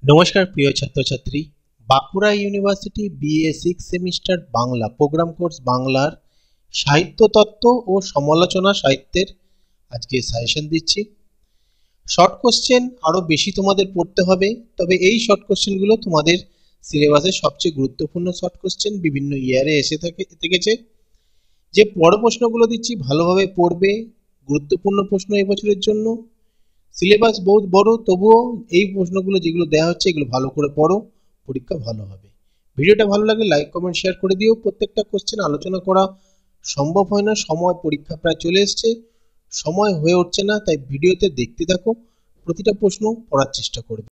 নমস্কার প্রিয় ছাত্রছাত্রী, Bankura university BA 6 semester Bangla program course বাংলার সাহিত্য তত্ত্ব ও সমালোচনা সাহিত্যের আজকে সাজেশন দিচ্ছি। শর্ট কোশ্চেন আরও বেশি তোমাদের পড়তে হবে, তবে এই শর্ট কোশ্চেনগুলো তোমাদের সিলেবাসের সবচেয়ে গুরুত্বপূর্ণ শর্ট কোশ্চেন, বিভিন্ন ইয়ারে এসে থেকেছে। যে বড় প্রশ্নগুলো দিচ্ছি ভালোভাবে পড়বে, গুরুত্বপূর্ণ প্রশ্ন এই বছরের জন্য। সিলেবাস বহুত বড়, তবুও এই প্রশ্নগুলো যেগুলো দেওয়া হচ্ছে এগুলো ভালো করে পড়ো, পরীক্ষা ভালো হবে। ভিডিওটা ভালো লাগলে লাইক কমেন্ট শেয়ার করে দিও। প্রত্যেকটা কোশ্চেন আলোচনা করা সম্ভব হয় না, সময় পরীক্ষা প্রায় চলে এসছে, সময় হয়ে উঠছে না, তাই ভিডিওতে দেখতে থাকো, প্রতিটা প্রশ্ন পড়ার চেষ্টা করবে।